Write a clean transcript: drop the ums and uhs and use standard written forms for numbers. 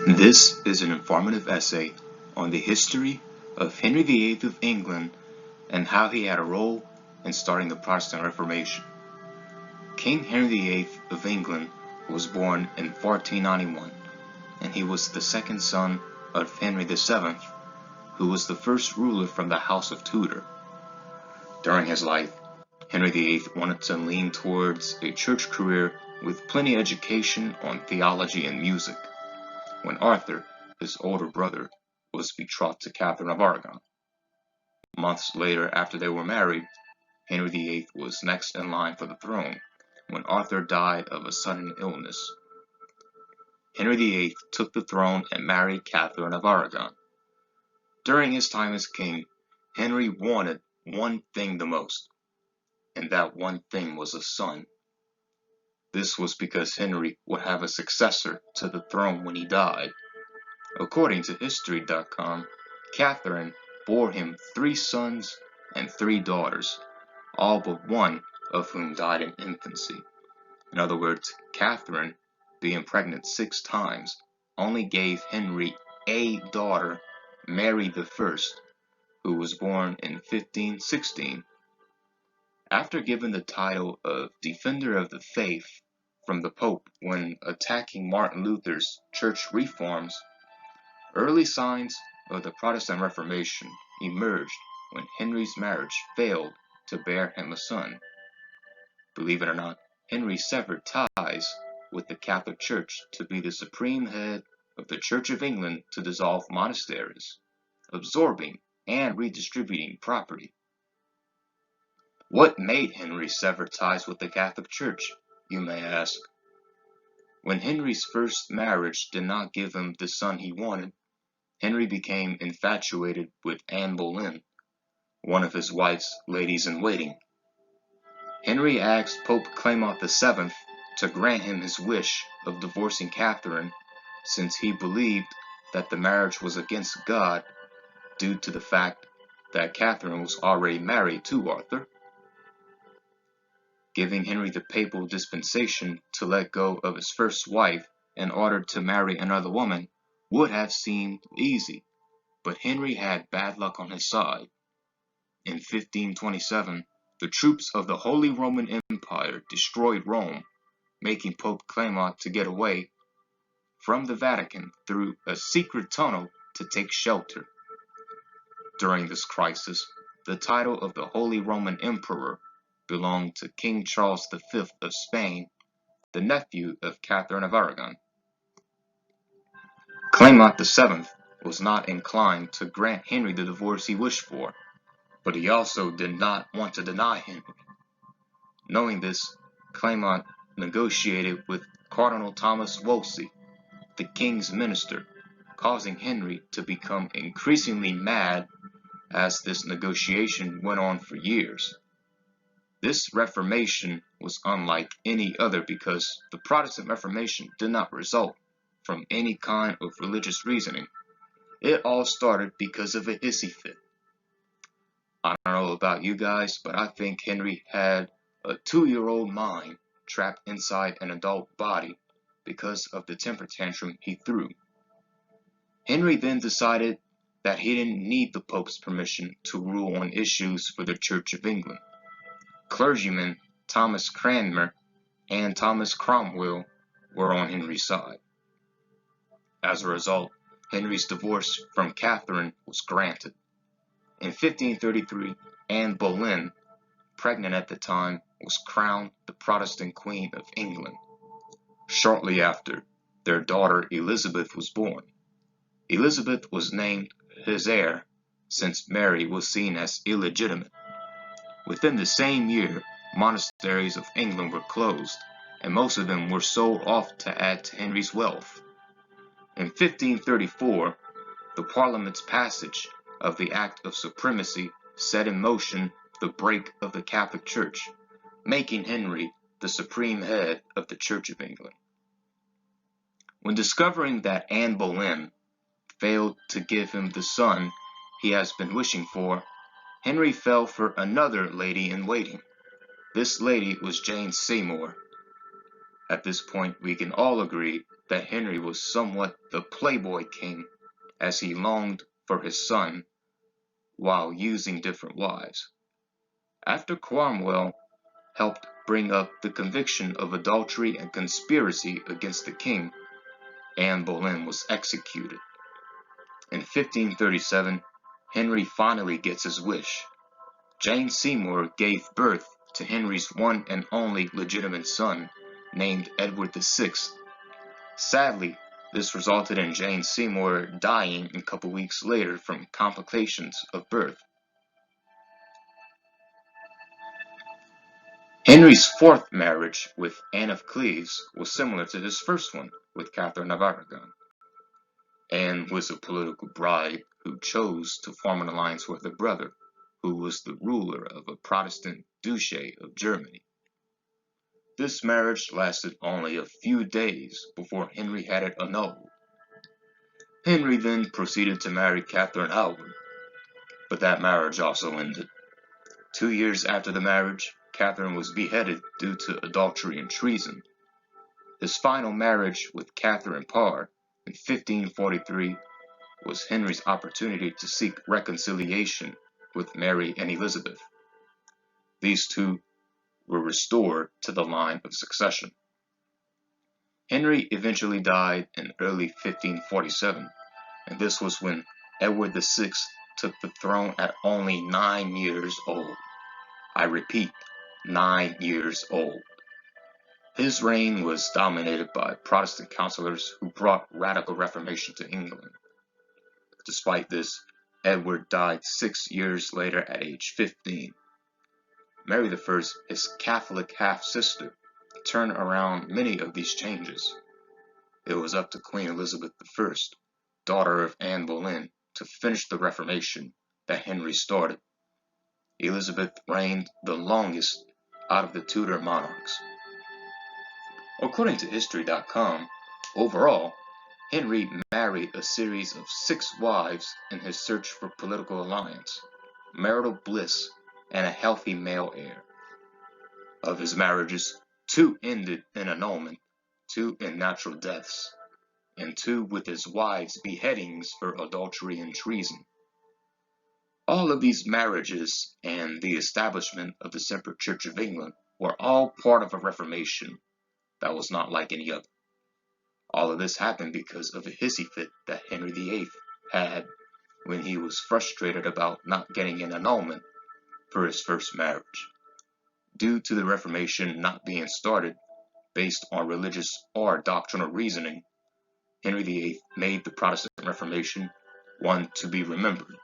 This is an informative essay on the history of Henry VIII of England and how he had a role in starting the Protestant Reformation. King Henry VIII of England was born in 1491, and he was the second son of Henry VII, who was the first ruler from the House of Tudor. During his life, Henry VIII wanted to lean towards a church career with plenty of education on theology and music, when Arthur, his older brother, was betrothed to Catherine of Aragon. Months later, after they were married, Henry VIII was next in line for the throne when Arthur died of a sudden illness. Henry VIII took the throne and married Catherine of Aragon. During his time as king, Henry wanted one thing the most, and that one thing was a son. This was because Henry would have a successor to the throne when he died. According to History.com, Catherine bore him 3 sons and 3 daughters, all but one of whom died in infancy. In other words, Catherine, being pregnant 6 times, only gave Henry a daughter, Mary I, who was born in 1516. After giving the title of Defender of the Faith from the Pope when attacking Martin Luther's church reforms, early signs of the Protestant Reformation emerged when Henry's marriage failed to bear him a son. Believe it or not, Henry severed ties with the Catholic Church to be the supreme head of the Church of England to dissolve monasteries, absorbing and redistributing property. What made Henry sever ties with the Catholic Church, you may ask? When Henry's first marriage did not give him the son he wanted, Henry became infatuated with Anne Boleyn, one of his wife's ladies-in-waiting. Henry asked Pope Clement VII to grant him his wish of divorcing Catherine, since he believed that the marriage was against God due to the fact that Catherine was already married to Arthur. Giving Henry the papal dispensation to let go of his first wife in order to marry another woman would have seemed easy, but Henry had bad luck on his side. In 1527, the troops of the Holy Roman Empire destroyed Rome, making Pope Clement to get away from the Vatican through a secret tunnel to take shelter. During this crisis, the title of the Holy Roman Emperor belonged to King Charles V of Spain, the nephew of Catherine of Aragon. Clement VII was not inclined to grant Henry the divorce he wished for, but he also did not want to deny Henry. Knowing this, Clement negotiated with Cardinal Thomas Wolsey, the king's minister, causing Henry to become increasingly mad as this negotiation went on for years. This Reformation was unlike any other because the Protestant Reformation did not result from any kind of religious reasoning. It all started because of a hissy fit. I don't know about you guys, but I think Henry had a 2-year-old mind trapped inside an adult body because of the temper tantrum he threw. Henry then decided that he didn't need the Pope's permission to rule on issues for the Church of England. Clergymen Thomas Cranmer and Thomas Cromwell were on Henry's side. As a result, Henry's divorce from Catherine was granted. In 1533, Anne Boleyn, pregnant at the time, was crowned the Protestant Queen of England. Shortly after, their daughter Elizabeth was born. Elizabeth was named his heir, since Mary was seen as illegitimate. Within the same year, monasteries of England were closed, and most of them were sold off to add to Henry's wealth. In 1534, the Parliament's passage of the Act of Supremacy set in motion the break of the Catholic Church, making Henry the supreme head of the Church of England. When discovering that Anne Boleyn failed to give him the son he has been wishing for, Henry fell for another lady-in-waiting. This lady was Jane Seymour. At this point, we can all agree that Henry was somewhat the playboy king, as he longed for his son while using different wives. After Cromwell helped bring up the conviction of adultery and conspiracy against the king, Anne Boleyn was executed. In 1537, Henry finally gets his wish. Jane Seymour gave birth to Henry's one and only legitimate son, named Edward VI. Sadly, this resulted in Jane Seymour dying a couple weeks later from complications of birth. Henry's fourth marriage with Anne of Cleves was similar to his first one with Catherine of Aragon. Anne was a political bride who chose to form an alliance with her brother, who was the ruler of a Protestant duchy of Germany. This marriage lasted only a few days before Henry had it annulled. Henry then proceeded to marry Catherine Howard, but that marriage also ended. 2 years after the marriage, Catherine was beheaded due to adultery and treason. His final marriage with Catherine Parr in 1543 was Henry's opportunity to seek reconciliation with Mary and Elizabeth. These two were restored to the line of succession. Henry eventually died in early 1547, and this was when Edward VI took the throne at only 9 years old. I repeat, 9 years old. His reign was dominated by Protestant councillors who brought radical reformation to England. Despite this, Edward died 6 years later at age 15. Mary I, his Catholic half-sister, turned around many of these changes. It was up to Queen Elizabeth I, daughter of Anne Boleyn, to finish the Reformation that Henry started. Elizabeth reigned the longest out of the Tudor monarchs. According to History.com, overall, Henry married a series of 6 wives in his search for political alliance, marital bliss, and a healthy male heir. Of his marriages, 2 ended in annulment, 2 in natural deaths, and 2 with his wives' beheadings for adultery and treason. All of these marriages and the establishment of the separate Church of England were all part of a Reformation that was not like any other. All of this happened because of a hissy fit that Henry VIII had when he was frustrated about not getting an annulment for his first marriage. Due to the Reformation not being started based on religious or doctrinal reasoning, Henry VIII made the Protestant Reformation one to be remembered.